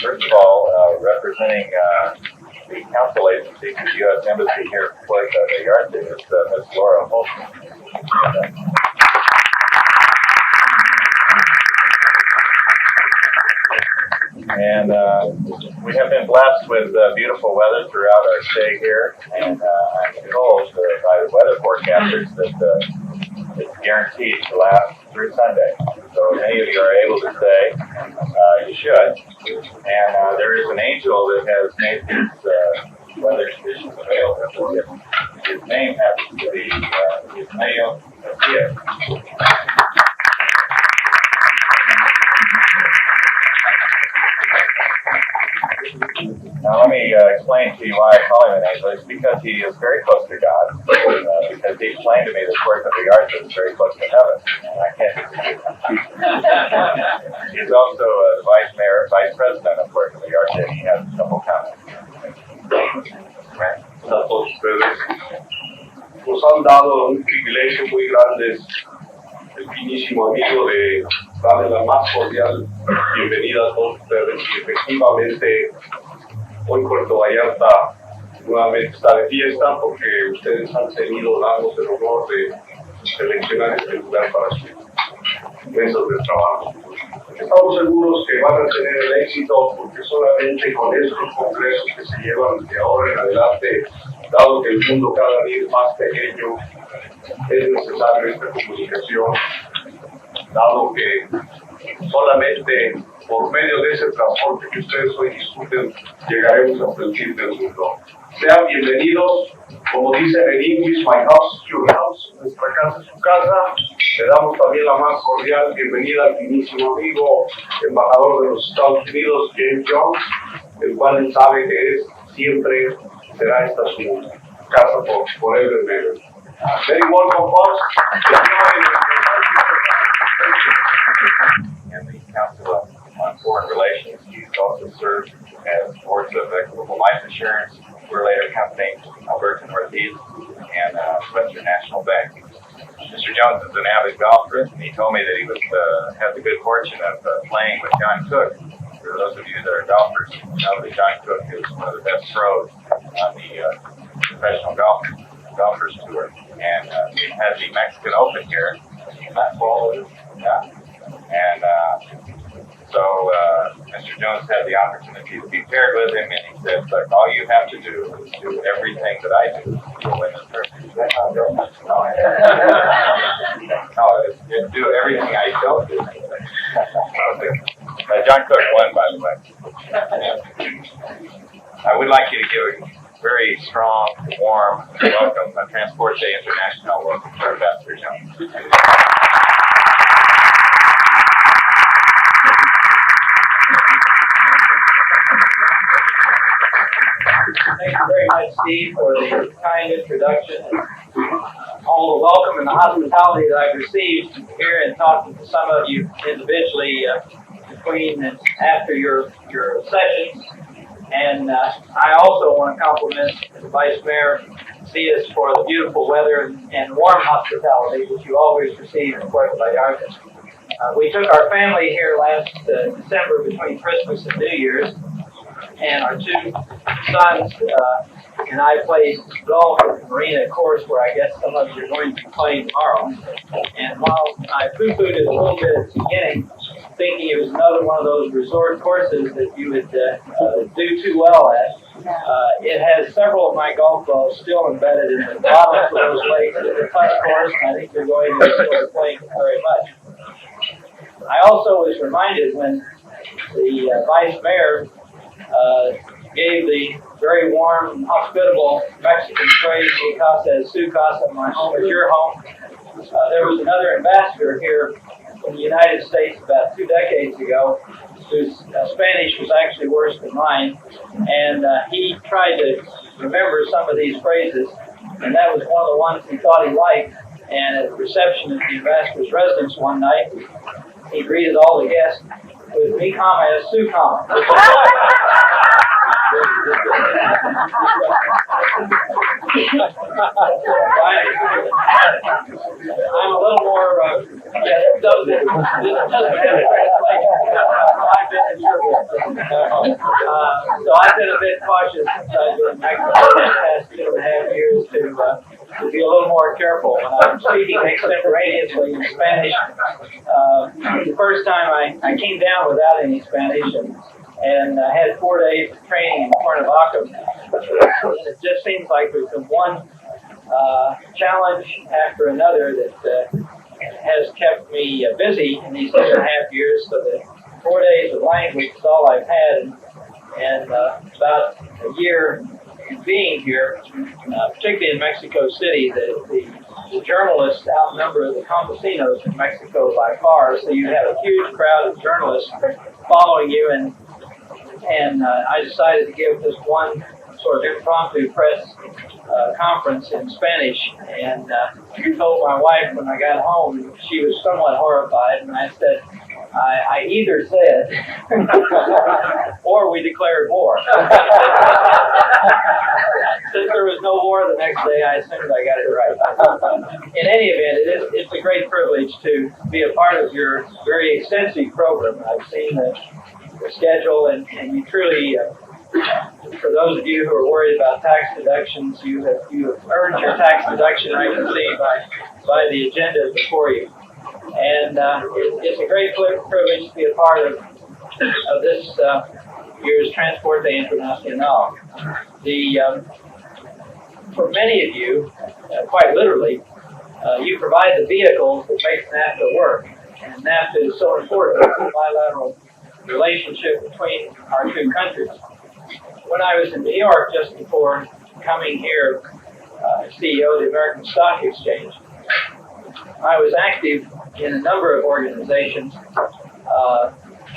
First of all, representing the council agency for the U.S. Embassy here in Puerto Vallarta is Ms. Laura Holton. And we have been blessed with beautiful weather throughout our stay here, and I'm told by the weather forecasters that it's guaranteed to last through Sunday. So if any of you are able to stay, you should. And there is an angel that has made his weather conditions available for you. His name happens to be Ismael Messias. Now let me explain to you why I call him an angel. It's because he is very close to God. Because he explained to me that Puerto Vallarta is very close to heaven, and I can't disagree with him. He's also the vice president of Puerto Vallarta, and he has a couple comments. A todos ustedes nos han dado un privilegio muy grande, el finísimo amigo de darle la más cordial bienvenida a todos ustedes, y efectivamente hoy Puerto Vallarta nuevamente está de fiesta porque ustedes han tenido darnos el honor de seleccionar este lugar para sus mesas de trabajo. Estamos seguros que van a tener el éxito porque solamente con estos congresos que se llevan de ahora en adelante, dado que el mundo cada día es más pequeño, es necesaria esta comunicación, dado que solamente por medio de ese transporte que ustedes hoy discuten, llegaremos hasta el fin del mundo. Sean bienvenidos, como dicen en inglés, my house is your house, nuestra casa es su casa. Le damos también la más cordial bienvenida al finísimo amigo, embajador de los Estados Unidos, James Jones, el cual sabe que siempre será esta su casa por él en medio. Very welcome, folks. And the Council on Foreign Relations, he's also served as boards of Equitable Life Insurance. We're later company, Alberta Northeast, and Western National Bank. Mr. Jones is an avid golfer, and he told me that he had the good fortune of playing with John Cook. For those of you that are golfers, you know that John Cook is one of the best pros on the professional golfers tour. And we had the Mexican Open here last fall. Yeah. And so Mr. Jones had the opportunity to be paired with him, and he said, "Look, all you have to do is do everything that I do to win this tournament." No, it's do everything I don't do. John Cook won, by the way. I would like you to give a very strong, warm welcome, Transporte International welcome to our Ambassador Jones. Thank you very much, Steve, for the kind introduction and all the welcome and the hospitality that I've received here and talking to some of you individually between and after your sessions. And I also want to compliment the Vice Mayor Cias for the beautiful weather and warm hospitality that you always receive in Puerto Vallarta. We took our family here last December between Christmas and New Year's, and our two sons and I played golf at the Marina course, where I guess some of you are going to be playing tomorrow. And while I poo-pooed it a little bit at the beginning, thinking it was another one of those resort courses that you would do too well at, it has several of my golf balls still embedded in the bottom of those lakes. It's a tough course, and I think they're going to enjoy playing very much. I also was reminded when the Vice Mayor gave the very warm and hospitable Mexican phrase, "Mi casa es su casa," my home is your home. There was another ambassador here from the United States about 2 decades ago, whose Spanish was actually worse than mine, and he tried to remember some of these phrases, and that was one of the ones he thought he liked. And at the reception at the ambassador's residence one night, he greeted all the guests with "Me comma as Sue comma." I'm a little more, yes, it doesn't have a translation. I've been in Europe. So I've been a bit cautious since I've been in Mexico the past 2.5 years to be a little more careful when I'm speaking extemporaneously in Spanish. The first time I came down without any Spanish and had 4 days of training in Puerto Vallarta. And it just seems like there's been one challenge after another that has kept me busy in these 2.5 years. So the 4 days of language is all I've had, and about a year in being here, particularly in Mexico City, the journalists outnumber the campesinos in Mexico by far. So you have a huge crowd of journalists following you, and I decided to give this one sort of impromptu press conference in Spanish, and told my wife when I got home. She was somewhat horrified, and I said, I either said, or we declared war. Since there was no war the next day, I assumed I got it right. In any event, it's a great privilege to be a part of your very extensive program. I've seen the schedule, and you truly, for those of you who are worried about tax deductions, you have earned your tax deduction, I can see, by the agenda before you. And it's a great privilege to be a part of this year's Transporte Internacional. For many of you, quite literally, you provide the vehicles that makes NAFTA work. And NAFTA is so important. It's a bilateral relationship between our two countries. When I was in New York just before coming here, CEO of the American Stock Exchange, I was active in a number of organizations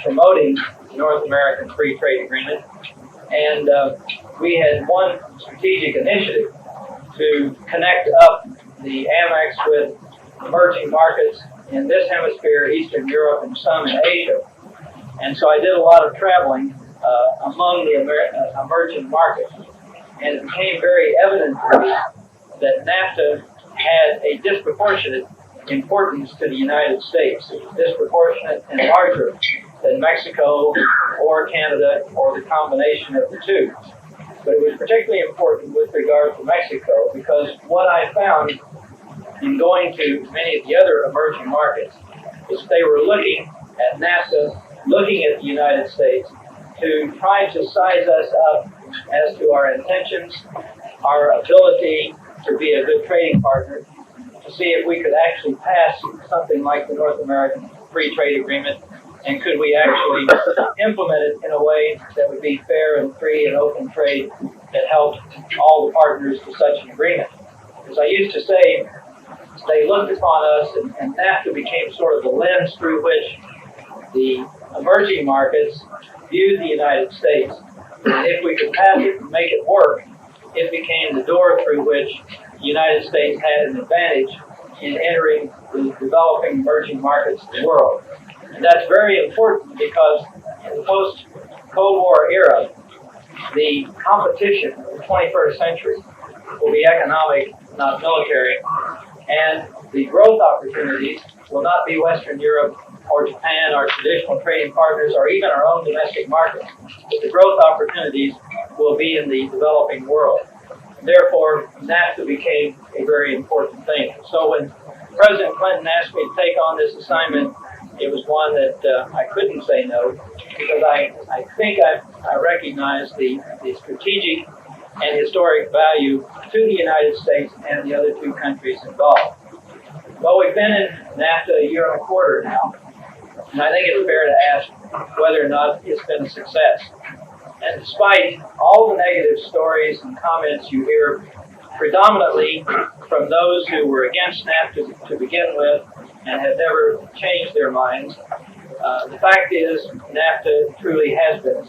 promoting the North American Free Trade Agreement, and we had one strategic initiative to connect up the Amex with emerging markets in this hemisphere, Eastern Europe, and some in Asia. And so I did a lot of traveling among the emerging markets, and it became very evident to me that NAFTA had a disproportionate importance to the United States. It was disproportionate and larger than Mexico or Canada or the combination of the two. But it was particularly important with regard to Mexico, because what I found in going to many of the other emerging markets is they were looking at NAFTA, looking at the United States to try to size us up as to our intentions, our ability to be a good trading partner, to see if we could actually pass something like the North American Free Trade Agreement, and could we actually implement it in a way that would be fair and free and open trade that helped all the partners to such an agreement. As I used to say, they looked upon us, and NAFTA became sort of the lens through which the emerging markets viewed the United States. And if we could pass it and make it work, it became the door through which the United States had an advantage in entering the developing emerging markets of the world. And that's very important because in the post-Cold War era, the competition of the 21st century will be economic, not military, and the growth opportunities will not be Western Europe or Japan, our traditional trading partners, or even our own domestic markets. But the growth opportunities will be in the developing world. Therefore, NAFTA became a very important thing. So when President Clinton asked me to take on this assignment, it was one that I couldn't say no, because I think I recognize the strategic and historic value to the United States and the other two countries involved. Well, we've been in NAFTA a year and a quarter now, and I think it's fair to ask whether or not it's been a success. And despite all the negative stories and comments you hear, predominantly from those who were against NAFTA to begin with and have never changed their minds, the fact is NAFTA truly has been a